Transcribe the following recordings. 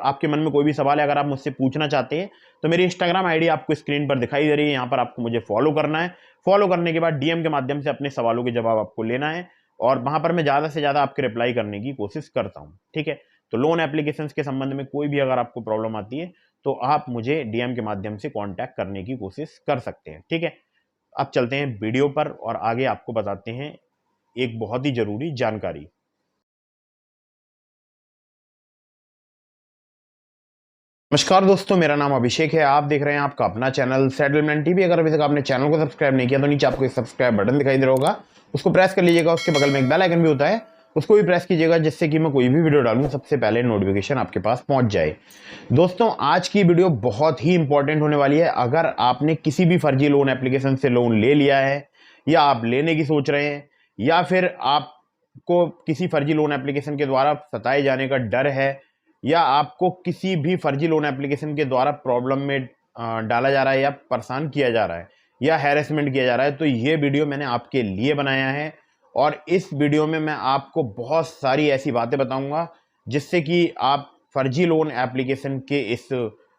आपके मन में कोई भी सवाल है, अगर आप मुझसे पूछना चाहते हैं तो मेरी इंस्टाग्राम आईडी आपको स्क्रीन पर दिखाई दे रही है, यहाँ पर आपको मुझे फॉलो करना है। फॉलो करने के बाद डीएम के माध्यम से अपने सवालों के जवाब आपको लेना है और वहां पर मैं ज़्यादा से ज़्यादा आपके रिप्लाई करने की कोशिश करता हूँ, ठीक है। तो लोन एप्लीकेशंस के संबंध में कोई भी अगर आपको प्रॉब्लम आती है तो आप मुझे डीएम के माध्यम से कॉन्टैक्ट करने की कोशिश कर सकते हैं, ठीक है। अब चलते हैं वीडियो पर और आगे आपको बताते हैं एक बहुत ही जरूरी जानकारी। नमस्कार दोस्तों, मेरा नाम अभिषेक है। आप देख रहे हैं आपका अपना चैनल सेटलमेंट टीवी। अगर अभी तक आपने चैनल को सब्सक्राइब नहीं किया तो नीचे आपको एक सब्सक्राइब बटन दिखाई दे रहा होगा, उसको प्रेस कर लीजिएगा। उसके बगल में एक बेल आइकन भी होता है, उसको भी प्रेस कीजिएगा, जिससे कि मैं कोई भी वीडियो डालूं सबसे पहले नोटिफिकेशन आपके पास पहुंच जाए। दोस्तों, आज की वीडियो बहुत ही इंपॉर्टेंट होने वाली है। अगर आपने किसी भी फर्जी लोन एप्लीकेशन से लोन ले लिया है या आप लेने की सोच रहे हैं या फिर आपको किसी फर्जी लोन एप्लीकेशन के द्वारा सताए जाने का डर है या आपको किसी भी फर्जी लोन एप्लीकेशन के द्वारा प्रॉब्लम में डाला जा रहा है या परेशान किया जा रहा है या हैरेसमेंट किया जा रहा है, तो ये वीडियो मैंने आपके लिए बनाया है। और इस वीडियो में मैं आपको बहुत सारी ऐसी बातें बताऊंगा जिससे कि आप फर्जी लोन एप्लीकेशन के इस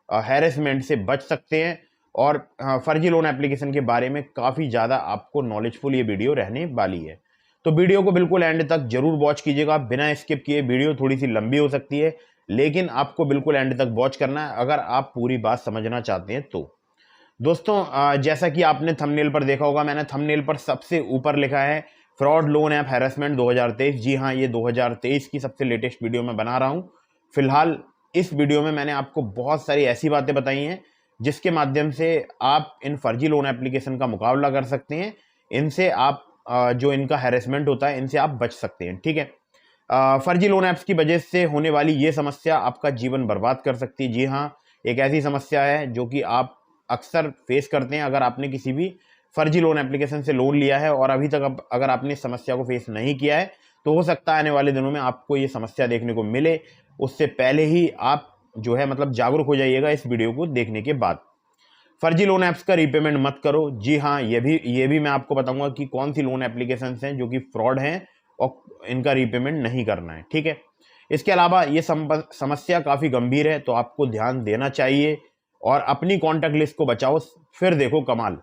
हैरेसमेंट से बच सकते हैं। और फर्जी लोन एप्लीकेशन के बारे में काफ़ी ज़्यादा आपको नॉलेजफुल ये वीडियो रहने वाली है। तो वीडियो को बिल्कुल एंड तक जरूर वॉच कीजिएगा, बिना स्किप किए। वीडियो थोड़ी सी लंबी हो सकती है लेकिन आपको बिल्कुल एंड तक वॉच करना है अगर आप पूरी बात समझना चाहते हैं तो। दोस्तों, जैसा कि आपने थंबनेल पर देखा होगा, मैंने थंबनेल पर सबसे ऊपर लिखा है फ्रॉड लोन ऐप हैरेसमेंट 2023। जी हाँ, ये 2023 की सबसे लेटेस्ट वीडियो मैं बना रहा हूँ। फिलहाल इस वीडियो में मैंने आपको बहुत सारी ऐसी बातें बताई हैं जिसके माध्यम से आप इन फर्जी लोन एप्लीकेशन का मुकाबला कर सकते हैं। इनसे आप जो इनका हैरेसमेंट होता है इनसे आप बच सकते हैं, ठीक है। फर्जी लोन ऐप्स की वजह से होने वाली ये समस्या आपका जीवन बर्बाद कर सकती है। जी हाँ, एक ऐसी समस्या है जो कि आप अक्सर फेस करते हैं। अगर आपने किसी भी फर्जी लोन एप्लीकेशन से लोन लिया है और अभी तक अगर आपने इस समस्या को फेस नहीं किया है तो हो सकता है आने वाले दिनों में आपको ये समस्या देखने को मिले। उससे पहले ही आप जो है मतलब जागरूक हो जाइएगा इस वीडियो को देखने के बाद। फर्जी लोन ऐप्स का रीपेमेंट मत करो। जी हाँ, ये भी मैं आपको बताऊंगा कि कौन सी लोन एप्लीकेशंस हैं जो कि फ्रॉड हैं और इनका रीपेमेंट नहीं करना है, ठीक है। इसके अलावा ये समस्या काफ़ी गंभीर है तो आपको ध्यान देना चाहिए और अपनी कॉन्टैक्ट लिस्ट को बचाओ, फिर देखो कमाल।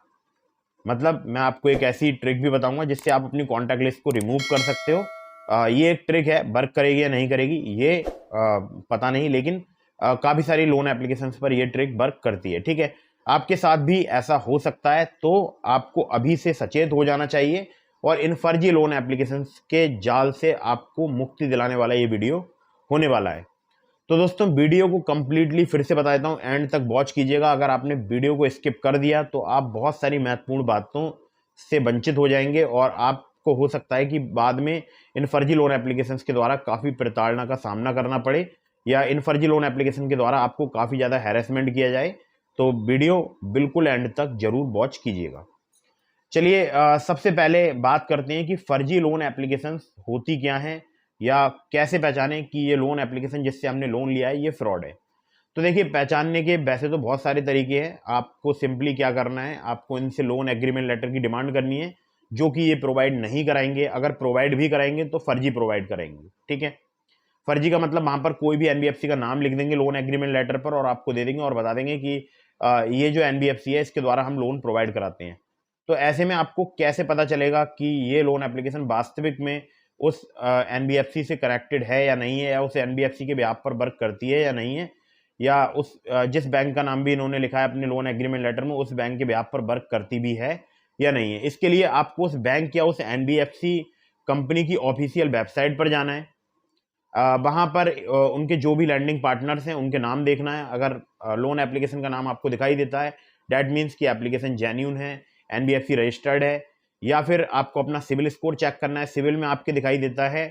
मतलब मैं आपको एक ऐसी ट्रिक भी बताऊंगा जिससे आप अपनी कॉन्टैक्ट लिस्ट को रिमूव कर सकते हो। ये एक ट्रिक है, वर्क करेगी या नहीं करेगी ये पता नहीं, लेकिन काफ़ी सारी लोन एप्लीकेशंस पर ये ट्रिक वर्क करती है, ठीक है। आपके साथ भी ऐसा हो सकता है तो आपको अभी से सचेत हो जाना चाहिए और इन फर्जी लोन एप्लीकेशंस के जाल से आपको मुक्ति दिलाने वाला ये वीडियो होने वाला है। तो दोस्तों, वीडियो को कंप्लीटली फिर से बता देता हूँ, एंड तक वॉच कीजिएगा। अगर आपने वीडियो को स्किप कर दिया तो आप बहुत सारी महत्वपूर्ण बातों से वंचित हो जाएंगे और आपको हो सकता है कि बाद में इन फर्जी लोन एप्लीकेशंस के द्वारा काफ़ी प्रताड़ना का सामना करना पड़े या इन फर्जी लोन एप्लीकेशन के द्वारा आपको काफ़ी ज़्यादा हैरेसमेंट किया जाए। तो वीडियो बिल्कुल एंड तक जरूर वॉच कीजिएगा। चलिए, सबसे पहले बात करते हैं कि फर्जी लोन एप्लीकेशंस होती क्या हैं या कैसे पहचानें कि ये लोन एप्लीकेशन जिससे हमने लोन लिया है ये फ्रॉड है। तो देखिए, पहचानने के वैसे तो बहुत सारे तरीके हैं। आपको सिंपली क्या करना है, आपको इनसे लोन एग्रीमेंट लेटर की डिमांड करनी है जो कि ये प्रोवाइड नहीं कराएंगे। अगर प्रोवाइड भी कराएंगे तो फर्जी प्रोवाइड कराएंगे, ठीक है। फर्जी का मतलब वहां पर कोई भी एनबीएफसी का नाम लिख देंगे लोन एग्रीमेंट लेटर पर और आपको दे देंगे और बता देंगे कि ये जो एनबीएफसी है इसके द्वारा हम लोन प्रोवाइड कराते हैं। तो ऐसे में आपको कैसे पता चलेगा कि ये लोन एप्लीकेशन वास्तविक में उस एनबीएफसी से कनेक्टेड है या नहीं है, या उस एनबीएफसी के ब्याज पर वर्क करती है या नहीं है, या उस जिस बैंक का नाम भी इन्होंने लिखा है अपने लोन एग्रीमेंट लेटर में उस बैंक के ब्याज पर वर्क करती भी है या नहीं है। इसके लिए आपको उस बैंक या उस एनबीएफसी कंपनी की ऑफिशियल वेबसाइट पर जाना है। वहाँ पर उनके जो भी लैंडिंग पार्टनर्स हैं उनके नाम देखना है। अगर लोन एप्लीकेशन का नाम आपको दिखाई देता है डैट मीन्स कि एप्लीकेशन जेन्यून है, एनबीएफसी रजिस्टर्ड है। या फिर आपको अपना सिविल स्कोर चेक करना है। सिविल में आपके दिखाई देता है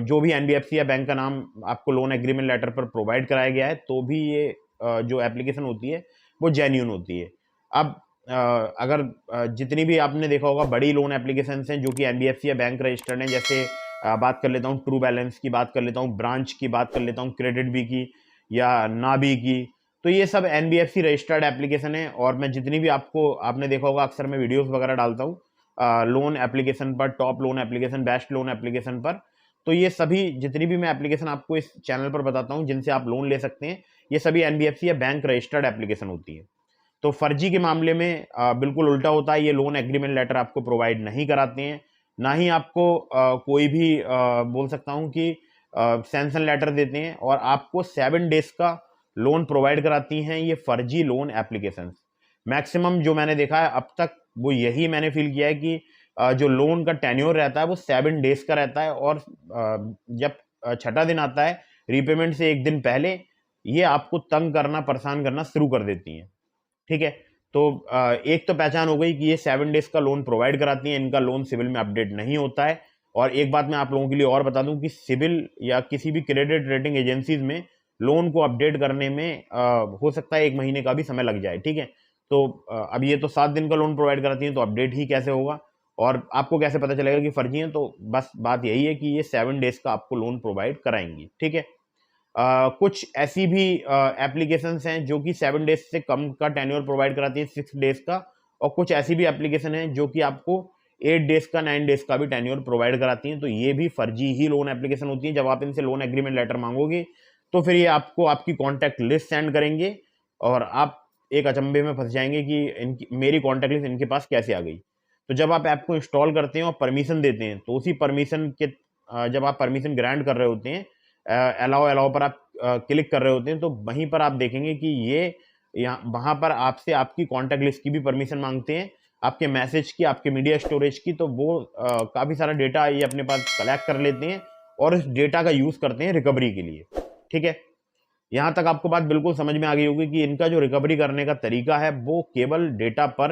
जो भी एनबीएफसी या बैंक का नाम आपको लोन एग्रीमेंट लेटर पर प्रोवाइड कराया गया है तो भी ये जो एप्लीकेशन होती है वो जेन्यून होती है। अब अगर जितनी भी आपने देखा होगा बड़ी लोन एप्लीकेशन हैं जो कि एनबीएफसी या बैंक रजिस्टर्ड हैं, जैसे बात कर लेता हूँ ट्रू बैलेंस की, बात कर लेता हूँ ब्रांच की, बात कर लेता हूँ क्रेडिट बी की या नाबी की, तो ये सब एनबीएफसी रजिस्टर्ड एप्लीकेशन है। और मैं जितनी भी आपने देखा होगा अक्सर मैं वीडियोस वगैरह डालता हूँ लोन एप्लीकेशन पर, top loan application, best loan application पर। तो ये सभी जितनी भी मैं एप्लीकेशन आपको इस चैनल पर बताता हूँ जिनसे आप लोन ले सकते हैं, ये सभी एनबीएफसी या बैंक रजिस्टर्ड एप्लीकेशन होती है। तो फर्जी के मामले में बिल्कुल उल्टा होता है, ये लोन एग्रीमेंट लेटर आपको प्रोवाइड नहीं कराते हैं, ना ही आपको कोई भी बोल सकता हूँ कि सैंक्शन लेटर देते हैं, और आपको 7 डेज का लोन प्रोवाइड कराती हैं ये फर्जी लोन एप्लीकेशंस। मैक्सिमम जो मैंने देखा है अब तक वो यही मैंने फील किया है कि जो लोन का टेन्योर रहता है वो 7 डेज का रहता है, और जब छठा दिन आता है रीपेमेंट से एक दिन पहले ये आपको तंग करना, परेशान करना शुरू कर देती हैं। ठीक है, तो एक तो पहचान हो गई कि ये 7 डेज का लोन प्रोवाइड कराती हैं, इनका लोन सिविल में अपडेट नहीं होता है। और एक बात मैं आप लोगों के लिए और बता दूं कि सिविल या किसी भी क्रेडिट रेटिंग एजेंसीज में लोन को अपडेट करने में हो सकता है 1 महीने का भी समय लग जाए। ठीक है, तो अब ये तो 7 दिन का लोन प्रोवाइड कराती हैं, तो अपडेट ही कैसे होगा और आपको कैसे पता चलेगा कि फर्जी है? तो बस बात यही है कि ये 7 डेज का आपको लोन प्रोवाइड कराएंगी। ठीक है, कुछ ऐसी भी एप्लीकेशंस हैं जो कि 7 डेज से कम का टेन्योर प्रोवाइड कराती है, 6 डेज का, और कुछ ऐसी भी एप्लीकेशन है जो कि आपको 8 डेज का, 9 डेज का भी टेन्योर प्रोवाइड कराती हैं। तो ये भी फर्जी ही लोन एप्लीकेशन होती है। जब आप इनसे लोन एग्रीमेंट लेटर मांगोगे तो फिर ये आपको आपकी कॉन्टैक्ट लिस्ट सेंड करेंगे और आप एक अचंभे में फंस जाएंगे कि इनकी मेरी कॉन्टैक्ट लिस्ट इनके पास कैसे आ गई। तो जब आप ऐप को इंस्टॉल करते हैं और परमिशन देते हैं, तो उसी परमिशन के जब आप परमिशन ग्रांट कर रहे होते हैं, अलाउ अलाउ पर आप क्लिक कर रहे होते हैं, तो वहीं पर आप देखेंगे कि ये यहाँ वहाँ पर आपसे आपकी कॉन्टैक्ट लिस्ट की भी परमिशन मांगते हैं, आपके मैसेज की, आपके मीडिया स्टोरेज की। तो वो काफ़ी सारा डेटा ये अपने पास कलेक्ट कर लेते हैं और इस डेटा का यूज़ करते हैं रिकवरी के लिए। ठीक है, यहाँ तक आपको बात बिल्कुल समझ में आ गई होगी कि इनका जो रिकवरी करने का तरीका है वो केवल डेटा पर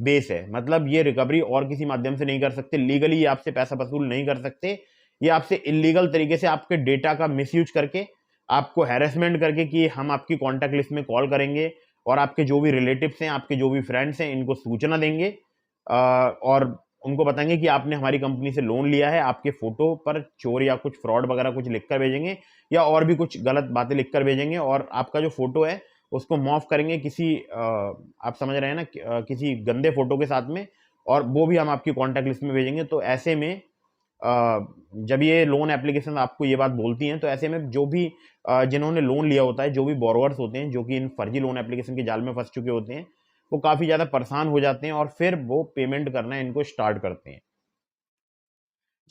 बेस है। मतलब ये रिकवरी और किसी माध्यम से नहीं कर सकते, लीगली ये आपसे पैसा वसूल नहीं कर सकते। ये आपसे इलीगल तरीके से आपके डेटा का मिसयूज करके, आपको हैरेसमेंट करके कि हम आपकी कॉन्टैक्ट लिस्ट में कॉल करेंगे और आपके जो भी रिलेटिव्स हैं, आपके जो भी फ्रेंड्स हैं, इनको सूचना देंगे और उनको बताएंगे कि आपने हमारी कंपनी से लोन लिया है। आपके फोटो पर चोर या कुछ फ्रॉड वगैरह कुछ लिख कर भेजेंगे या और भी कुछ गलत बातें लिख कर भेजेंगे, और आपका जो फोटो है उसको मॉर्फ करेंगे किसी आप समझ रहे हैं ना, किसी गंदे फोटो के साथ में, और वो भी हम आपकी कॉन्टैक्ट लिस्ट में भेजेंगे। तो ऐसे में जब ये लोन एप्लीकेशन आपको ये बात बोलती हैं, तो ऐसे में जो भी जिन्होंने लोन लिया होता है, जो भी बोरोवर्स होते हैं जो कि इन फर्जी लोन एप्लीकेशन के जाल में फंस चुके होते हैं, वो काफ़ी ज़्यादा परेशान हो जाते हैं और फिर वो पेमेंट करना इनको स्टार्ट करते हैं।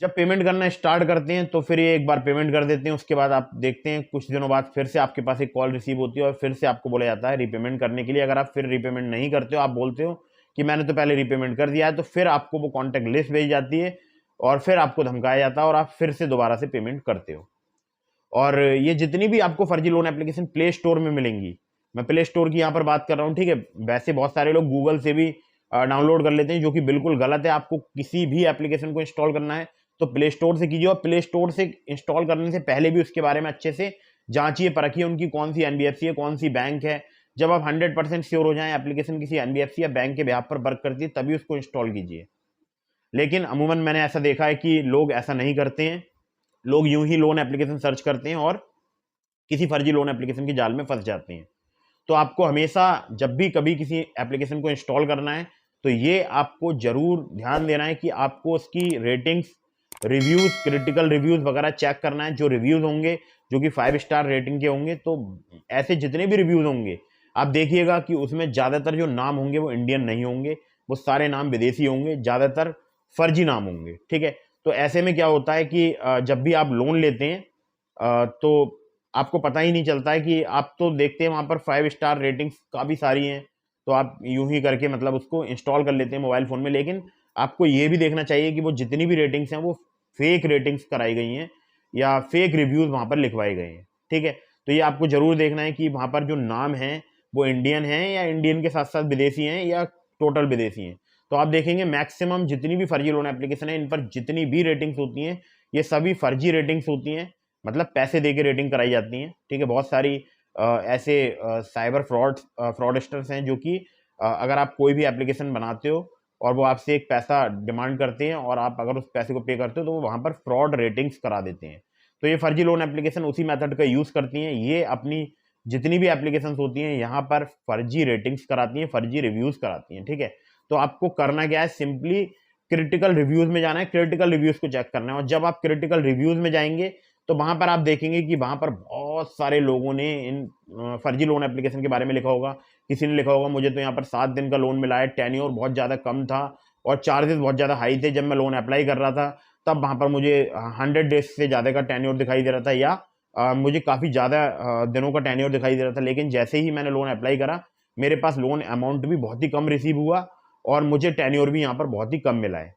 जब पेमेंट करना स्टार्ट करते हैं तो फिर ये एक बार पेमेंट कर देते हैं, उसके बाद आप देखते हैं कुछ दिनों बाद फिर से आपके पास एक कॉल रिसीव होती है और फिर से आपको बोला जाता है रीपेमेंट करने के लिए। अगर आप फिर रीपेमेंट नहीं करते हो, आप बोलते हो कि मैंने तो पहले रीपेमेंट कर दिया है, तो फिर आपको वो कॉन्टैक्ट लिस्ट भेजी जाती है और फिर आपको धमकाया जाता है और आप फिर से दोबारा से पेमेंट करते हो। और ये जितनी भी आपको फर्जी लोन एप्लीकेशन प्ले स्टोर में मिलेंगी, मैं प्ले स्टोर की यहाँ पर बात कर रहा हूँ। ठीक है, वैसे बहुत सारे लोग गूगल से भी डाउनलोड कर लेते हैं, जो कि बिल्कुल गलत है। आपको किसी भी एप्लीकेशन को इंस्टॉल करना है तो प्ले स्टोर से कीजिए, और प्ले स्टोर से इंस्टॉल करने से पहले भी उसके बारे में अच्छे से जांचिए, परखिए उनकी कौन सी एनबीएफसी है, कौन सी बैंक है। जब आप 100% श्योर हो जाएं एप्लीकेशन किसी एनबीएफसी या बैंक के बिहाफ पर वर्क करती है, तभी उसको इंस्टॉल कीजिए। लेकिन अमूमन मैंने ऐसा देखा है कि लोग ऐसा नहीं करते हैं, लोग यूं ही लोन एप्लीकेशन सर्च करते हैं और किसी फर्जी लोन एप्लीकेशन के जाल में फंस जाते हैं। तो आपको हमेशा जब भी कभी किसी एप्लीकेशन को इंस्टॉल करना है, तो ये आपको जरूर ध्यान देना है कि आपको उसकी रेटिंग्स, रिव्यूज, क्रिटिकल रिव्यूज वगैरह चेक करना है। जो रिव्यूज होंगे जो कि 5 स्टार रेटिंग के होंगे, तो ऐसे जितने भी रिव्यूज होंगे आप देखिएगा कि उसमें ज़्यादातर जो नाम होंगे वो इंडियन नहीं होंगे, वो सारे नाम विदेशी होंगे, ज़्यादातर फर्जी नाम होंगे। ठीक है, तो ऐसे में क्या होता है कि जब भी आप लोन लेते हैं तो आपको पता ही नहीं चलता है कि आप तो देखते हैं वहाँ पर 5 स्टार रेटिंग्स काफ़ी सारी हैं, तो आप यूं ही करके मतलब उसको इंस्टॉल कर लेते हैं मोबाइल फ़ोन में। लेकिन आपको ये भी देखना चाहिए कि वो जितनी भी रेटिंग्स हैं वो फेक रेटिंग्स कराई गई हैं या फेक रिव्यूज़ वहाँ पर लिखवाए गए हैं। ठीक है, तो ये आपको ज़रूर देखना है कि वहाँ पर जो नाम हैं वो इंडियन हैं या इंडियन के साथ साथ विदेशी हैं या टोटल विदेशी हैं। तो आप देखेंगे मैक्सिमम जितनी भी फर्जी लोन एप्लीकेशन है, इन पर जितनी भी रेटिंग्स होती हैं ये सभी फर्जी रेटिंग्स होती हैं, मतलब पैसे दे के रेटिंग कराई जाती हैं। ठीक है, बहुत सारी ऐसे साइबर फ्रॉडस्टर्स हैं जो कि अगर आप कोई भी एप्लीकेशन बनाते हो और वो आपसे एक पैसा डिमांड करते हैं और आप अगर उस पैसे को पे करते हो, तो वो वहाँ पर फ्रॉड रेटिंग्स करा देते हैं। तो ये फर्जी लोन एप्लीकेशन उसी मेथड का यूज़ करती हैं। ये अपनी जितनी भी एप्लीकेशंस होती हैं यहाँ पर फर्जी रेटिंग्स कराती हैं, फर्जी रिव्यूज़ कराती हैं। ठीक है, तो आपको करना क्या है, सिंपली क्रिटिकल रिव्यूज में जाना है, क्रिटिकल रिव्यूज को चेक करना है। और जब आप क्रिटिकल रिव्यूज में जाएंगे तो वहां पर आप देखेंगे कि वहां पर बहुत सारे लोगों ने इन फर्जी लोन एप्लीकेशन के बारे में लिखा होगा। किसी ने लिखा होगा मुझे तो यहाँ पर 7 दिन का लोन मिला है, टेन्योर बहुत ज्यादा कम था और चार्जेस बहुत ज्यादा हाई थे। जब मैं लोन अप्लाई कर रहा था तब वहां पर मुझे 100 डेज से ज्यादा का टेन्योर दिखाई दे रहा था, या मुझे काफी ज्यादा दिनों का टेन्योर दिखाई दे रहा था। लेकिन जैसे ही मैंने लोन अप्लाई करा, मेरे पास लोन अमाउंट भी बहुत ही कम रिसीव हुआ और मुझे टेन्योर भी यहाँ पर बहुत ही कम मिला है।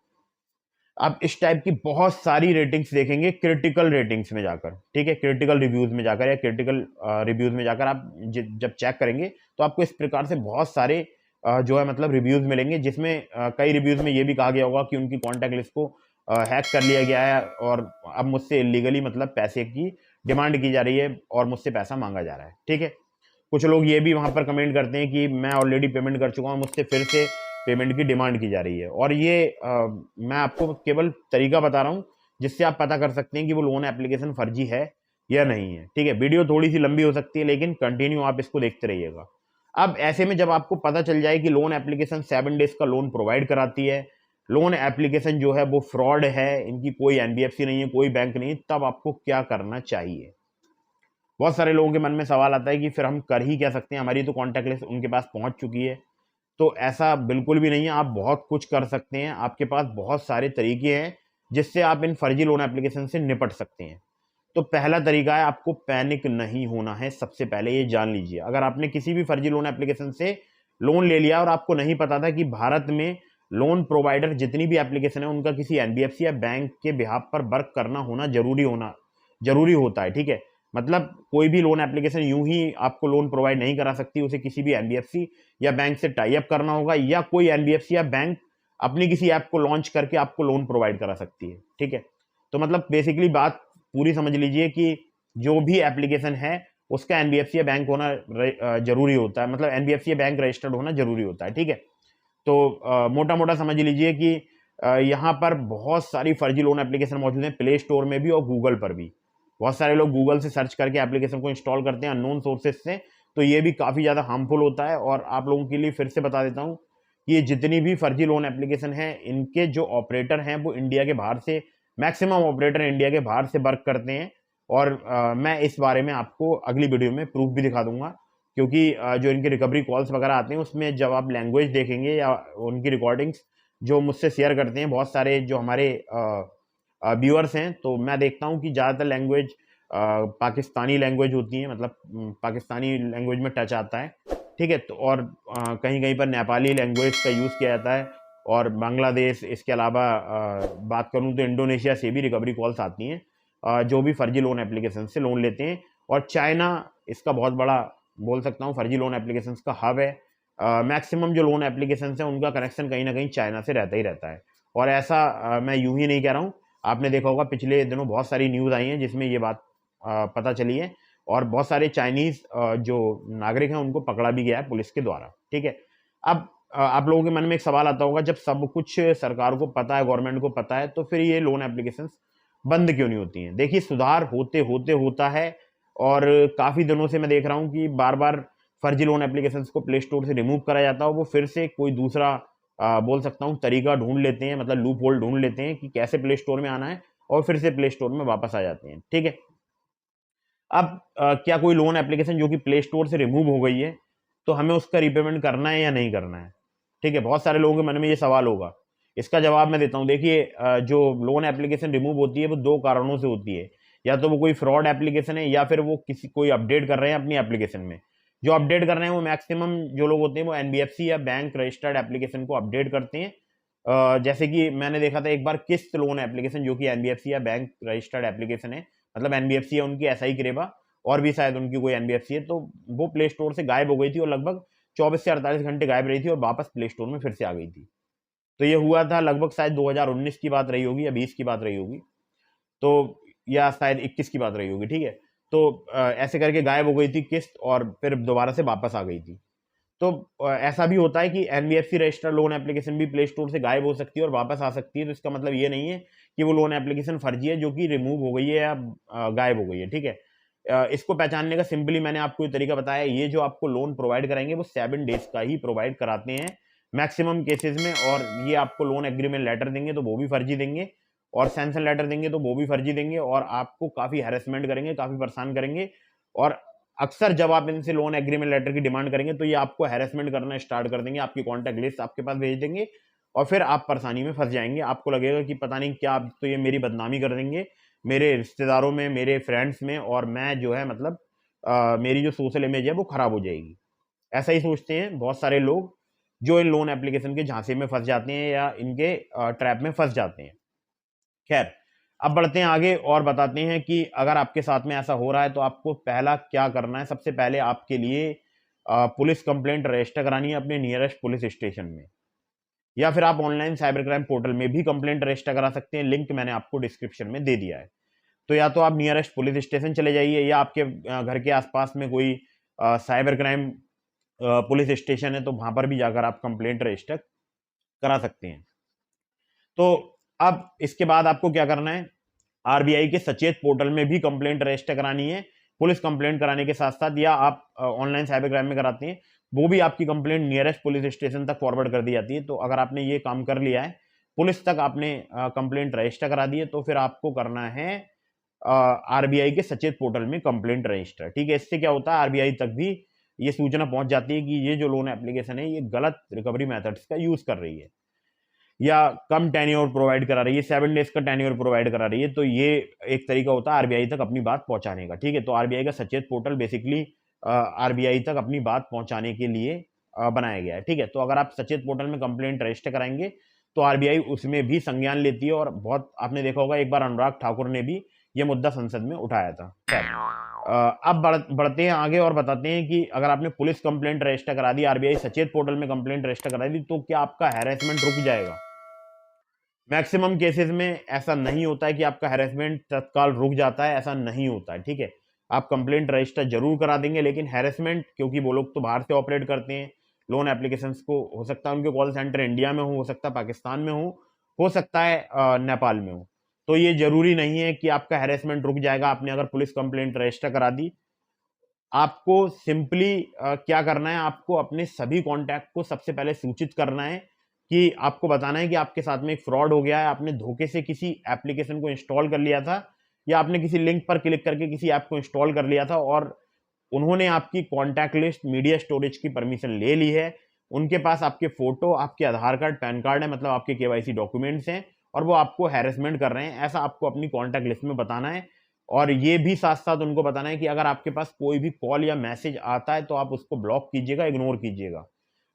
आप इस टाइप की बहुत सारी रेटिंग्स देखेंगे क्रिटिकल रेटिंग्स में जाकर, ठीक है, क्रिटिकल रिव्यूज में जाकर या क्रिटिकल रिव्यूज में जाकर आप जब चेक करेंगे तो आपको इस प्रकार से बहुत सारे जो है मतलब रिव्यूज मिलेंगे, जिसमें कई रिव्यूज में ये भी कहा गया होगा कि उनकी कॉन्टैक्ट लिस्ट को हैक कर लिया गया है और अब मुझसे इलीगली मतलब पैसे की डिमांड की जा रही है और मुझसे पैसा मांगा जा रहा है, ठीक है। कुछ लोग ये भी वहां पर कमेंट करते हैं कि मैं ऑलरेडी पेमेंट कर चुका हूं, मुझसे फिर से पेमेंट की डिमांड की जा रही है। और ये मैं आपको केवल तरीका बता रहा हूं जिससे आप पता कर सकते हैं कि वो लोन एप्लीकेशन फर्जी है या नहीं है, ठीक है। वीडियो थोड़ी सी लंबी हो सकती है लेकिन कंटिन्यू आप इसको देखते रहिएगा। अब ऐसे में जब आपको पता चल जाए कि लोन एप्लीकेशन 7 डेज का लोन प्रोवाइड कराती है, लोन एप्लीकेशन जो है वो फ्रॉड है, इनकी कोई एनबीएफसी नहीं है, कोई बैंक नहीं, तब आपको क्या करना चाहिए। बहुत सारे लोगों के मन में सवाल आता है कि फिर हम कर ही क्या सकते हैं, हमारी तो कॉन्टैक्ट लिस्ट उनके पास पहुंच चुकी है। तो ऐसा बिल्कुल भी नहीं है, आप बहुत कुछ कर सकते हैं, आपके पास बहुत सारे तरीके हैं जिससे आप इन फर्जी लोन एप्लीकेशन से निपट सकते हैं। तो पहला तरीका है, आपको पैनिक नहीं होना है। सबसे पहले ये जान लीजिए, अगर आपने किसी भी फर्जी लोन एप्लीकेशन से लोन ले लिया और आपको नहीं पता था कि भारत में लोन प्रोवाइडर जितनी भी एप्लीकेशन है उनका किसी एनबीएफसी या बैंक के बिहाफ पर वर्क करना जरूरी होता है, ठीक है। मतलब कोई भी लोन एप्लीकेशन यूं ही आपको लोन प्रोवाइड नहीं करा सकती, उसे किसी भी एनबीएफसी या बैंक से टाई अप करना होगा, या कोई एनबीएफसी या बैंक अपनी किसी ऐप को लॉन्च करके आपको लोन प्रोवाइड करा सकती है, ठीक है। तो मतलब बेसिकली बात पूरी समझ लीजिए कि जो भी एप्लीकेशन है उसका एनबीएफसी या बैंक होना जरूरी होता है, मतलब एनबीएफसी या बैंक रजिस्टर्ड होना जरूरी होता है, ठीक है। तो मोटा मोटा समझ लीजिए कि यहाँ पर बहुत सारी फर्जी लोन एप्लीकेशन मौजूद हैं, प्ले स्टोर में भी और गूगल पर भी। बहुत सारे लोग गूगल से सर्च करके एप्लीकेशन को इंस्टॉल करते हैं अननोन सोर्सेज से, तो ये भी काफ़ी ज़्यादा हार्मफुल होता है। और आप लोगों के लिए फिर से बता देता हूँ कि ये जितनी भी फर्जी लोन एप्लीकेशन हैं, इनके जो ऑपरेटर हैं वो इंडिया के बाहर से, मैक्सिमम ऑपरेटर इंडिया के बाहर से वर्क करते हैं। और मैं इस बारे में आपको अगली वीडियो में प्रूफ भी दिखा दूंगा, क्योंकि जो इनके रिकवरी कॉल्स वगैरह आते हैं उसमें जब आप लैंग्वेज देखेंगे या उनकी रिकॉर्डिंग्स जो मुझसे शेयर करते हैं बहुत सारे जो हमारे व्यूअर्स हैं, तो मैं देखता हूं कि ज़्यादातर लैंग्वेज पाकिस्तानी लैंग्वेज होती है, मतलब पाकिस्तानी लैंग्वेज में टच आता है, ठीक है। तो और कहीं कहीं पर नेपाली लैंग्वेज का यूज़ किया जाता है, और बांग्लादेश, इसके अलावा बात करूं तो इंडोनेशिया से भी रिकवरी कॉल्स आती हैं जो भी फर्जी लोन एप्लीकेशन से लोन लेते हैं। और चाइना इसका बहुत बड़ा, बोल सकता हूँ, फर्जी लोन एप्लीकेशन का हब है। मैक्सिमम जो लोन एप्लीकेशन है उनका कनेक्शन कहीं ना कहीं चाइना से रहता ही रहता है। और ऐसा मैं यूं ही नहीं कह रहा हूँ, आपने देखा होगा पिछले दिनों बहुत सारी न्यूज़ आई हैं जिसमें ये बात पता चली है, और बहुत सारे चाइनीज जो नागरिक हैं उनको पकड़ा भी गया है पुलिस के द्वारा, ठीक है। अब आप लोगों के मन में एक सवाल आता होगा, जब सब कुछ सरकार को पता है, गवर्नमेंट को पता है, तो फिर ये लोन एप्लीकेशन बंद क्यों नहीं होती हैं। देखिए, सुधार होते होते होता है, और काफ़ी दिनों से मैं देख रहा हूँ कि बार बार फर्जी लोन एप्लीकेशन को प्ले स्टोर से रिमूव करा जाता है, वो फिर से कोई दूसरा बोल सकता हूँ तरीका ढूंढ लेते हैं, मतलब लूप होल ढूंढ लेते हैं कि कैसे प्ले स्टोर में आना है, और फिर से प्ले स्टोर में वापस आ जाते हैं, ठीक है। अब क्या कोई लोन एप्लीकेशन जो कि प्ले स्टोर से रिमूव हो गई है तो हमें उसका रीपेमेंट करना है या नहीं करना है, ठीक है। बहुत सारे लोगों के मन में ये सवाल होगा, इसका जवाब मैं देता हूँ। देखिए, जो लोन एप्लीकेशन रिमूव होती है वो दो कारणों से होती है, या तो वो कोई फ्रॉड एप्लीकेशन है, या फिर वो कोई अपडेट कर रहे हैं अपनी एप्लीकेशन में। जो अपडेट कर रहे हैं वो मैक्सिमम जो लोग होते हैं वो एनबीएफसी या बैंक रजिस्टर्ड एप्लीकेशन को अपडेट करते हैं। जैसे कि मैंने देखा था एक बार किस्त लोन एप्लीकेशन जो कि एनबीएफसी या बैंक रजिस्टर्ड एप्लीकेशन है, मतलब एनबीएफसी है उनकी, एसआई क्रेबा, और भी शायद उनकी कोई एनबीएफसी है, तो वो प्ले स्टोर से गायब हो गई थी और लगभग 24 से 48 घंटे गायब रही थी और वापस प्ले स्टोर में फिर से आ गई थी। तो ये हुआ था लगभग शायद 2019 की बात रही होगी या 20 की बात रही होगी, तो या शायद 21 की बात रही होगी, ठीक है। तो ऐसे करके गायब हो गई थी किस्त और फिर दोबारा से वापस आ गई थी। तो ऐसा भी होता है कि एनबीएफसी रजिस्टर्ड लोन एप्लीकेशन भी प्ले स्टोर से गायब हो सकती है और वापस आ सकती है, तो इसका मतलब ये नहीं है कि वो लोन एप्लीकेशन फर्जी है जो कि रिमूव हो गई है या गायब हो गई है, ठीक है। इसको पहचानने का सिंपली मैंने आपको ये तरीका बताया, ये जो आपको लोन प्रोवाइड कराएंगे वो 7 डेज का ही प्रोवाइड कराते हैं, मैक्सिमम केसेस में। और ये आपको लोन एग्रीमेंट लेटर देंगे तो वो भी फर्जी देंगे, और सैंक्शन लेटर देंगे तो वो भी फर्जी देंगे, और आपको काफ़ी हैरेसमेंट करेंगे, काफ़ी परेशान करेंगे। और अक्सर जब आप इनसे लोन एग्रीमेंट लेटर की डिमांड करेंगे तो ये आपको हैरेसमेंट करना स्टार्ट कर देंगे, आपकी कॉन्टैक्ट लिस्ट आपके पास भेज देंगे, और फिर आप परेशानी में फंस जाएंगे। आपको लगेगा कि पता नहीं क्या, अब तो ये मेरी बदनामी कर देंगे मेरे रिश्तेदारों में, मेरे फ्रेंड्स में, और मैं जो है मतलब मेरी जो सोशल इमेज है वो खराब हो जाएगी। ऐसा ही सोचते हैं बहुत सारे लोग जो इन लोन एप्लीकेशन के झांसे में फंस जाते हैं या इनके ट्रैप में फंस जाते हैं। खैर, अब बढ़ते हैं आगे और बताते हैं कि अगर आपके साथ में ऐसा हो रहा है तो आपको पहला क्या करना है। सबसे पहले आपके लिए पुलिस कंप्लेंट रजिस्टर करानी है अपने नियरेस्ट पुलिस स्टेशन में, या फिर आप ऑनलाइन साइबर क्राइम पोर्टल में भी कंप्लेंट रजिस्टर करा सकते हैं। लिंक मैंने आपको डिस्क्रिप्शन में दे दिया है। तो या तो आप नियरेस्ट पुलिस स्टेशन चले जाइए, या आपके घर के आसपास में कोई साइबर क्राइम पुलिस स्टेशन है तो वहां पर भी जाकर आप कंप्लेंट रजिस्टर करा सकते हैं। तो अब इसके बाद आपको क्या करना है, आरबीआई के सचेत पोर्टल में भी कंप्लेंट रजिस्टर करानी है। पुलिस कंप्लेंट कराने के साथ साथ, या आप ऑनलाइन साइबर क्राइम में कराते हैं, वो भी आपकी कंप्लेंट नियरेस्ट पुलिस स्टेशन तक फॉरवर्ड कर दी जाती है। तो अगर आपने ये काम कर लिया है, पुलिस तक आपने कंप्लेंट रजिस्टर करा दी है, तो फिर आपको करना है आरबीआई के सचेत पोर्टल में कंप्लेंट रजिस्टर। ठीक है, इससे क्या होता है, आरबीआई तक भी ये सूचना पहुंच जाती है कि ये जो लोन एप्लीकेशन है ये गलत रिकवरी मेथड्स का यूज कर रही है, या कम टेन्योर प्रोवाइड करा रही है, 7 डेज का टेन्योर प्रोवाइड करा रही है। तो ये एक तरीका होता है आरबीआई तक अपनी बात पहुंचाने का। ठीक है, तो आरबीआई का सचेत पोर्टल बेसिकली आरबीआई तक अपनी बात पहुंचाने के लिए बनाया गया है। ठीक है, तो अगर आप सचेत पोर्टल में कंप्लेंट रजिस्टर कराएंगे तो आरबीआई उसमें भी संज्ञान लेती है, और बहुत आपने देखा होगा एक बार अनुराग ठाकुर ने भी ये मुद्दा संसद में उठाया था। अब बढ़ते हैं आगे और बताते हैं कि अगर आपने पुलिस कंप्लेंट रजिस्टर करा दी, आरबीआई सचेत पोर्टल में कंप्लेंट रजिस्टर करा दी, तो क्या आपका हैरेसमेंट रुक जाएगा? मैक्सिमम केसेस में ऐसा नहीं होता है कि आपका हैरेसमेंट तत्काल रुक जाता है, ऐसा नहीं होता है। ठीक है, आप कंप्लेंट रजिस्टर जरूर करा देंगे, लेकिन हैरेसमेंट, क्योंकि वो लोग तो बाहर से ऑपरेट करते हैं लोन एप्लीकेशंस को, हो सकता है उनके कॉल सेंटर इंडिया में हो सकता है पाकिस्तान में हो सकता है नेपाल में हो। तो ये जरूरी नहीं है कि आपका हैरेसमेंट रुक जाएगा। आपने अगर पुलिस कंप्लेंट रजिस्टर करा दी, आपको सिंपली क्या करना है, आपको अपने सभी कॉन्टैक्ट को सबसे पहले सूचित करना है, कि आपको बताना है कि आपके साथ में एक फ्रॉड हो गया है, आपने धोखे से किसी एप्लीकेशन को इंस्टॉल कर लिया था, या आपने किसी लिंक पर क्लिक करके किसी ऐप को इंस्टॉल कर लिया था, और उन्होंने आपकी कॉन्टैक्ट लिस्ट, मीडिया स्टोरेज की परमिशन ले ली है, उनके पास आपके फोटो, आपके आधार कार्ड, पैन कार्ड है, मतलब आपके केवाईसी डॉक्यूमेंट्स हैं, और वो आपको हैरेसमेंट कर रहे हैं, ऐसा आपको अपनी कॉन्टैक्ट लिस्ट में बताना है। और ये भी साथ साथ उनको बताना है कि अगर आपके पास कोई भी कॉल या मैसेज आता है तो आप उसको ब्लॉक कीजिएगा, इग्नोर कीजिएगा।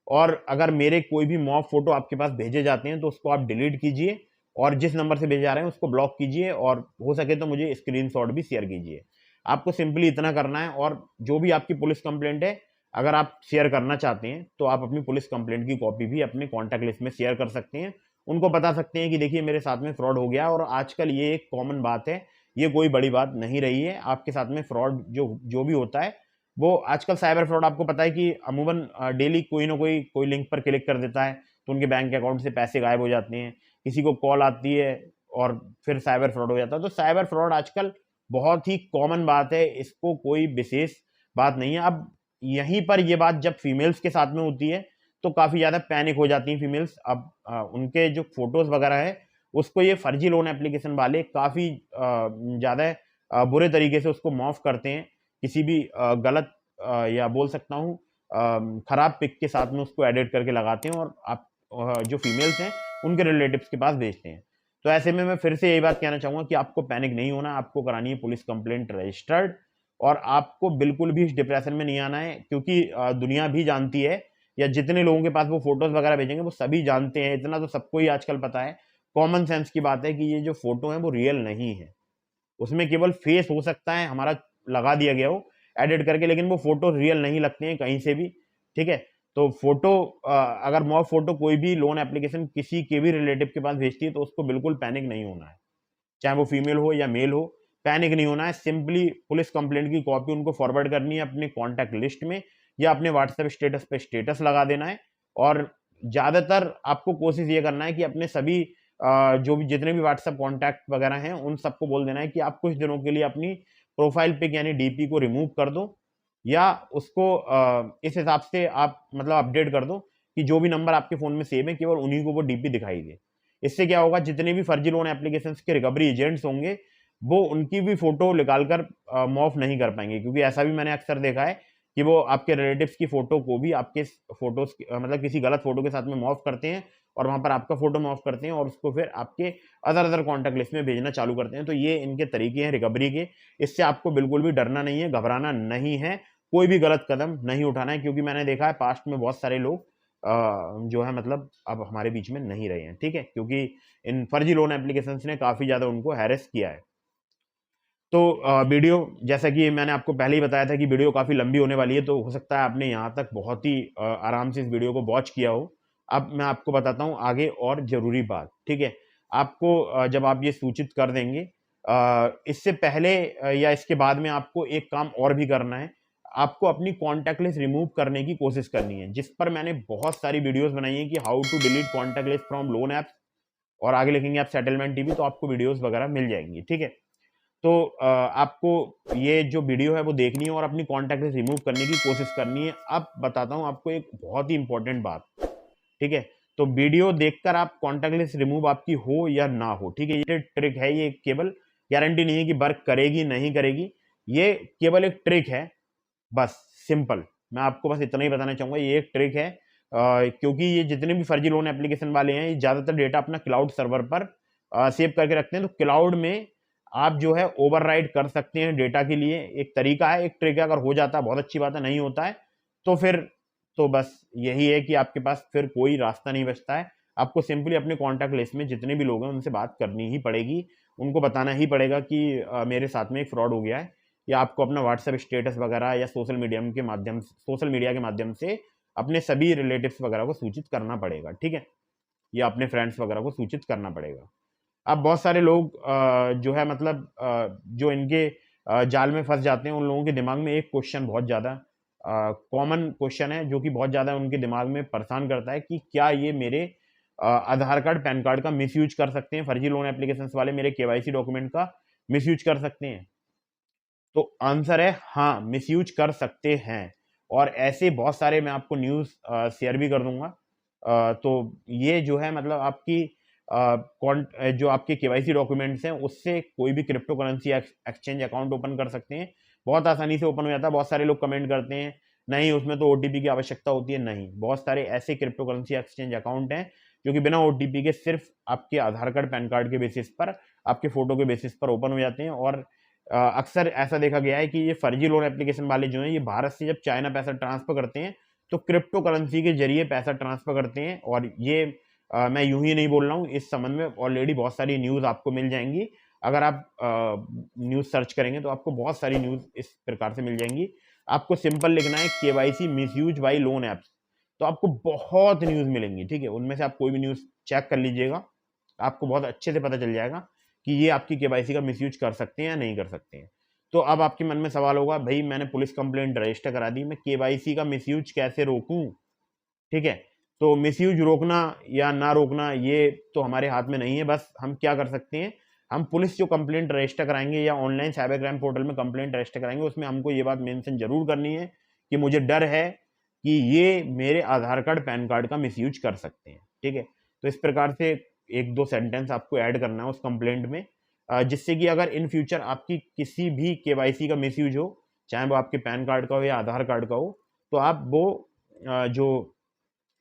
और अगर मेरे कोई भी मॉब फोटो आपके पास भेजे जाते हैं तो उसको आप डिलीट कीजिए, और जिस नंबर से भेजे जा रहे हैं उसको ब्लॉक कीजिए, और हो सके तो मुझे स्क्रीनशॉट भी शेयर कीजिए। आपको सिंपली इतना करना है। और जो भी आपकी पुलिस कंप्लेंट है, अगर आप शेयर करना चाहते हैं तो आप अपनी पुलिस कंप्लेंट की कॉपी भी अपने कॉन्टैक्ट लिस्ट में शेयर कर सकते हैं। उनको बता सकते हैं कि देखिए मेरे साथ में फ्रॉड हो गया, और आजकल ये एक कॉमन बात है, ये कोई बड़ी बात नहीं रही है। आपके साथ में फ्रॉड जो जो भी होता है, वो आजकल साइबर फ्रॉड, आपको पता है कि अमूमन डेली कोई ना कोई लिंक पर क्लिक कर देता है तो उनके बैंक अकाउंट से पैसे गायब हो जाते हैं, किसी को कॉल आती है और फिर साइबर फ्रॉड हो जाता है। तो साइबर फ्रॉड आजकल बहुत ही कॉमन बात है, इसको कोई विशेष बात नहीं है। अब यहीं पर ये बात जब फीमेल्स के साथ में होती है तो काफ़ी ज़्यादा पैनिक हो जाती हैं फीमेल्स। अब उनके जो फोटोज़ वगैरह है उसको ये फर्जी लोन एप्लीकेशन वाले काफ़ी ज़्यादा बुरे तरीके से उसको मॉर्फ करते हैं, किसी भी गलत या बोल सकता हूँ खराब पिक के साथ में उसको एडिट करके लगाते हैं, और आप जो फीमेल्स हैं उनके रिलेटिव्स के पास भेजते हैं। तो ऐसे में मैं फिर से यही बात कहना चाहूँगा कि आपको पैनिक नहीं होना, आपको करानी है पुलिस कंप्लेंट रजिस्टर्ड, और आपको बिल्कुल भी इस डिप्रेशन में नहीं आना है, क्योंकि दुनिया भी जानती है, या जितने लोगों के पास वो फोटोज वगैरह भेजेंगे वो सभी जानते हैं, इतना तो सबको ही आजकल पता है, कॉमन सेंस की बात है कि ये जो फोटो है वो रियल नहीं है, उसमें केवल फेस हो सकता है हमारा लगा दिया गया हो एडिट करके, लेकिन वो फोटो रियल नहीं लगते हैं कहीं से भी। ठीक है, तो फोटो अगर मॉब फोटो कोई भी लोन एप्लीकेशन किसी के भी रिलेटिव के पास भेजती है तो उसको बिल्कुल पैनिक नहीं होना है, चाहे वो फीमेल हो या मेल हो, पैनिक नहीं होना है। सिंपली पुलिस कंप्लेंट की कॉपी उनको फॉरवर्ड करनी है अपने कॉन्टैक्ट लिस्ट में, या अपने व्हाट्सएप स्टेटस पे स्टेटस लगा देना है। और ज़्यादातर आपको कोशिश ये करना है कि अपने सभी जो भी जितने भी व्हाट्सएप कॉन्टैक्ट वगैरह हैं उन सबको बोल देना है कि आप कुछ दिनों के लिए अपनी प्रोफाइल पिक यानी डीपी को रिमूव कर दो, या उसको इस हिसाब से आप मतलब अपडेट कर दो कि जो भी नंबर आपके फोन में सेव है केवल उन्हीं को वो डीपी दिखाई दे। इससे क्या होगा, जितने भी फर्जी लोन एप्लीकेशंस के रिकवरी एजेंट्स होंगे वो उनकी भी फोटो निकालकर मॉफ नहीं कर पाएंगे, क्योंकि ऐसा भी मैंने अक्सर देखा है कि वो आपके रिलेटिव्स की फोटो को भी आपके फोटोज मतलब किसी गलत फोटो के साथ में मॉफ करते हैं और वहां पर आपका फोटो मॉफ करते हैं और उसको फिर आपके अदर अदर कॉन्टैक्ट लिस्ट में भेजना चालू करते हैं। तो ये इनके तरीके हैं रिकवरी के। इससे आपको बिल्कुल भी डरना नहीं है, घबराना नहीं है, कोई भी गलत कदम नहीं उठाना है, क्योंकि मैंने देखा है पास्ट में बहुत सारे लोग जो है मतलब अब हमारे बीच में नहीं रहे हैं, ठीक है, क्योंकि इन फर्जी लोन एप्लीकेशंस ने काफी ज्यादा उनको हैरेस किया है। तो वीडियो जैसा कि मैंने आपको पहले ही बताया था कि वीडियो काफ़ी लंबी होने वाली है, तो हो सकता है आपने यहाँ तक बहुत ही आराम से इस वीडियो को वॉच किया हो। अब मैं आपको बताता हूँ आगे और ज़रूरी बात, ठीक है? आपको जब आप ये सूचित कर देंगे इससे पहले या इसके बाद में आपको एक काम और भी करना है। आपको अपनी कॉन्टैक्ट लिस्ट रिमूव करने की कोशिश करनी है, जिस पर मैंने बहुत सारी वीडियोज़ बनाई हैं कि how to delete contact list from loan apps, और आगे लिखेंगे आप सेटलमेंट टीवी तो आपको वीडियोज़ वगैरह मिल जाएँगी, ठीक है? तो आपको ये जो वीडियो है वो देखनी है और अपनी कॉन्टैक्ट लिस्ट रिमूव करने की कोशिश करनी है। अब बताता हूँ आपको एक बहुत ही इंपॉर्टेंट बात, ठीक है? तो वीडियो देखकर आप कॉन्टैक्ट लिस्ट रिमूव आपकी हो या ना हो, ठीक है? ये ट्रिक है, ये केवल गारंटी नहीं है कि वर्क करेगी नहीं करेगी, ये केवल एक ट्रिक है, बस सिंपल। मैं आपको बस इतना ही बताना चाहूँगा, ये एक ट्रिक है क्योंकि ये जितने भी फर्जी लोन एप्लीकेशन वाले हैं, ये ज़्यादातर डेटा अपना क्लाउड सर्वर पर सेव करके रखते हैं। तो क्लाउड में आप जो है ओवरराइड कर सकते हैं डेटा के लिए, एक तरीका है, एक ट्रिक है। अगर हो जाता है बहुत अच्छी बात है, नहीं होता है तो फिर तो बस यही है कि आपके पास फिर कोई रास्ता नहीं बचता है। आपको सिंपली अपने कॉन्टैक्ट लिस्ट में जितने भी लोग हैं उनसे बात करनी ही पड़ेगी, उनको बताना ही पड़ेगा कि मेरे साथ में एक फ्रॉड हो गया है, या आपको अपना व्हाट्सएप स्टेटस वगैरह या सोशल मीडिया के माध्यम से अपने सभी रिलेटिव्स वगैरह को सूचित करना पड़ेगा, ठीक है? या अपने फ्रेंड्स वगैरह को सूचित करना पड़ेगा। अब बहुत सारे लोग जो है मतलब जो इनके जाल में फंस जाते हैं, उन लोगों के दिमाग में एक क्वेश्चन बहुत ज़्यादा कॉमन क्वेश्चन है जो कि बहुत ज़्यादा उनके दिमाग में परेशान करता है कि क्या ये मेरे आधार कार्ड पैन कार्ड का मिसयूज कर सकते हैं, फर्जी लोन एप्लीकेशंस वाले मेरे केवाईसी डॉक्यूमेंट का मिसयूज कर सकते हैं? तो आंसर है हाँ, मिसयूज कर सकते हैं। और ऐसे बहुत सारे मैं आपको न्यूज़ शेयर भी कर दूंगा। तो ये जो है मतलब आपकी जो आपके केवाईसी डॉक्यूमेंट्स हैं उससे कोई भी crypto currency exchange account open कर सकते हैं, बहुत आसानी से ओपन हो जाता है। बहुत सारे लोग कमेंट करते हैं नहीं उसमें तो ओटीपी की आवश्यकता होती है, नहीं, बहुत सारे ऐसे क्रिप्टो करेंसी एक्सचेंज अकाउंट हैं जो कि बिना ओटीपी के सिर्फ आपके आधार कार्ड पैन कार्ड के बेसिस पर, आपके फोटो के बेसिस पर ओपन हो जाते हैं। और अक्सर ऐसा देखा गया है कि ये फर्जी लोन एप्लीकेशन वाले जो हैं ये भारत से जब चाइना पैसा ट्रांसफर करते हैं तो क्रिप्टो करेंसी के जरिए पैसा ट्रांसफर करते हैं। और ये मैं यूं ही नहीं बोल रहा हूँ, इस संबंध में ऑलरेडी बहुत सारी न्यूज़ आपको मिल जाएंगी। अगर आप न्यूज़ सर्च करेंगे तो आपको बहुत सारी न्यूज़ इस प्रकार से मिल जाएंगी। आपको सिंपल लिखना है KYC misuse by loan apps, तो आपको बहुत न्यूज़ मिलेंगी, ठीक है? उनमें से आप कोई भी न्यूज़ चेक कर लीजिएगा, आपको बहुत अच्छे से पता चल जाएगा कि ये आपकी केवाईसी का मिसयूज कर सकते हैं या नहीं कर सकते हैं। तो अब आपके मन में सवाल होगा, भाई मैंने पुलिस कंप्लेंट रजिस्टर करा दी, मैं केवाईसी का मिसयूज कैसे रोकूं? ठीक है, तो मिसयूज रोकना या ना रोकना ये तो हमारे हाथ में नहीं है। बस हम क्या कर सकते हैं, हम पुलिस जो कंप्लेंट रजिस्टर कराएंगे या ऑनलाइन साइबर क्राइम पोर्टल में कंप्लेंट रजिस्टर कराएंगे, उसमें हमको ये बात मेंशन जरूर करनी है कि मुझे डर है कि ये मेरे आधार कार्ड पैन कार्ड का मिसयूज कर सकते हैं, ठीक है? तो इस प्रकार से एक दो सेंटेंस आपको ऐड करना है उस कंप्लेंट में, जिससे कि अगर इन फ्यूचर आपकी किसी भी केवाईसी का मिसयूज हो, चाहे वो आपके पैन कार्ड का हो या आधार कार्ड का हो, तो आप वो जो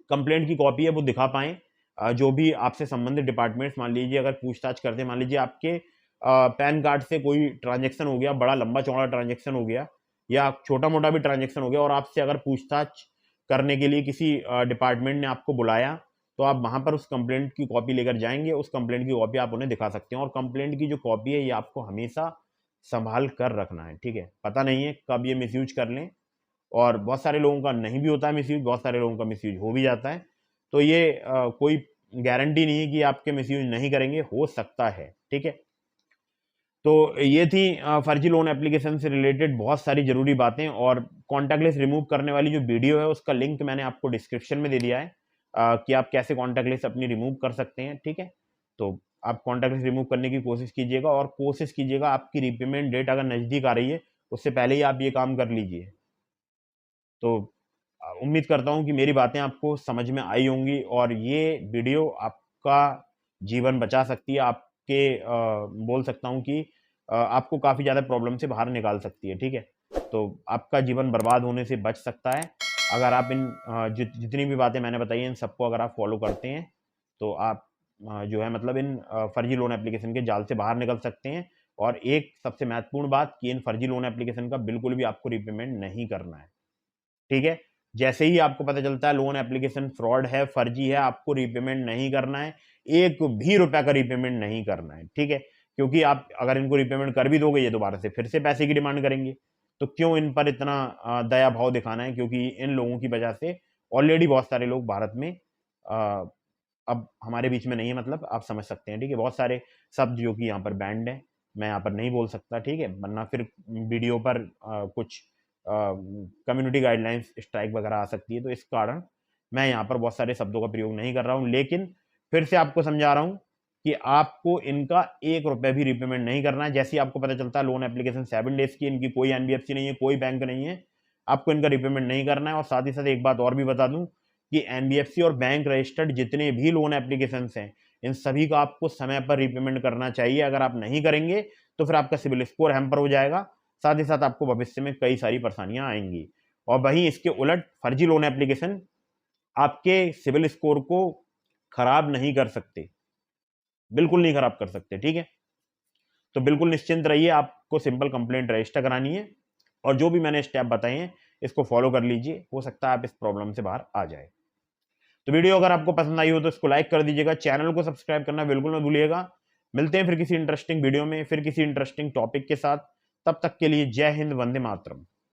कंप्लेंट की कॉपी है वो दिखा पाएं। जो भी आपसे संबंधित डिपार्टमेंट्स मान लीजिए अगर पूछताछ करते हैं, मान लीजिए आपके पैन कार्ड से कोई ट्रांजेक्शन हो गया, बड़ा लंबा चौड़ा ट्रांजेक्शन हो गया या छोटा मोटा भी ट्रांजेक्शन हो गया, और आपसे अगर पूछताछ करने के लिए किसी डिपार्टमेंट ने आपको बुलाया, तो आप वहां पर उस कंप्लेंट की कॉपी लेकर जाएंगे, उस कंप्लेंट की कॉपी आप उन्हें दिखा सकते हैं। और कंप्लेंट की जो कॉपी है ये आपको हमेशा संभाल कर रखना है, ठीक है? पता नहीं है कब ये मिसयूज कर लें, और बहुत सारे लोगों का नहीं भी होता है मिसयूज, बहुत सारे लोगों का मिसयूज हो भी जाता है। तो ये कोई गारंटी नहीं है कि आपके मिसयूज नहीं करेंगे, हो सकता है, ठीक है? तो ये थी फर्जी लोन एप्लीकेशन से रिलेटेड बहुत सारी जरूरी बातें। और कॉन्टैक्ट लिस्ट रिमूव करने वाली जो वीडियो है उसका लिंक मैंने आपको डिस्क्रिप्शन में दे दिया है कि आप कैसे कॉन्टैक्ट लिस्ट अपनी रिमूव कर सकते हैं, ठीक है? तो आप कॉन्टैक्ट लिस्ट रिमूव करने की कोशिश कीजिएगा, और कोशिश कीजिएगा आपकी रिपेमेंट डेट अगर नज़दीक आ रही है उससे पहले ही आप ये काम कर लीजिए। तो उम्मीद करता हूँ कि मेरी बातें आपको समझ में आई होंगी और ये वीडियो आपका जीवन बचा सकती है, आपके बोल सकता हूँ कि आपको काफ़ी ज़्यादा प्रॉब्लम से बाहर निकाल सकती है, ठीक है? तो आपका जीवन बर्बाद होने से बच सकता है अगर आप इन जितनी भी बातें मैंने बताई हैं इन सबको अगर आप फॉलो करते हैं, तो आप जो है मतलब इन फर्जी लोन एप्लीकेशन के जाल से बाहर निकल सकते हैं। और एक सबसे महत्वपूर्ण बात कि इन फर्जी लोन एप्लीकेशन का बिल्कुल भी आपको रीपेमेंट नहीं करना है, ठीक है? जैसे ही आपको पता चलता है लोन एप्लीकेशन फ्रॉड है, फर्जी है, आपको रीपेमेंट नहीं करना है, एक भी रुपया का रीपेमेंट नहीं करना है, ठीक है? क्योंकि आप अगर इनको रीपेमेंट कर भी दोगे, ये दोबारा से फिर से पैसे की डिमांड करेंगे। तो क्यों इन पर इतना दया भाव दिखाना है? क्योंकि इन लोगों की वजह से ऑलरेडी बहुत सारे लोग भारत में अ, अब हमारे बीच में नहीं है, मतलब आप समझ सकते हैं, ठीक है? बहुत सारे शब्द जो कि यहाँ पर बैंड हैं, मैं यहाँ पर नहीं बोल सकता, ठीक है? वरना फिर वीडियो पर कुछ कम्युनिटी गाइडलाइंस स्ट्राइक वगैरह आ सकती है, तो इस कारण मैं यहाँ पर बहुत सारे शब्दों का प्रयोग नहीं कर रहा हूँ। लेकिन फिर से आपको समझा रहा हूँ कि आपको इनका एक रुपया भी रीपेमेंट नहीं करना है। जैसे ही आपको पता चलता है लोन एप्लीकेशन 7 डेज की, इनकी कोई एनबीएफसी नहीं है, कोई बैंक नहीं है, आपको इनका रीपेमेंट नहीं करना है। और साथ ही साथ एक बात और भी बता दूं कि एनबीएफसी और बैंक रजिस्टर्ड जितने भी लोन एप्लीकेशन हैं, इन सभी का आपको समय पर रीपेमेंट करना चाहिए। अगर आप नहीं करेंगे तो फिर आपका सिविल स्कोर हैम्पर हो जाएगा, साथ ही साथ आपको भविष्य में कई सारी परेशानियां आएंगी। और वहीं इसके उलट फर्जी लोन एप्लीकेशन आपके सिविल स्कोर को खराब नहीं कर सकते, बिल्कुल नहीं खराब कर सकते, ठीक है? तो बिल्कुल निश्चिंत रहिए, आपको सिंपल कंप्लेंट रजिस्टर करानी है और जो भी मैंने स्टेप बताए हैं इसको फॉलो कर लीजिए, हो सकता है आप इस प्रॉब्लम से बाहर आ जाए। तो वीडियो अगर आपको पसंद आई हो तो इसको लाइक कर दीजिएगा, चैनल को सब्सक्राइब करना बिल्कुल मत भूलिएगा। मिलते हैं फिर किसी इंटरेस्टिंग वीडियो में, फिर किसी इंटरेस्टिंग टॉपिक के साथ। तब तक के लिए जय हिंद, वंदे मातरम।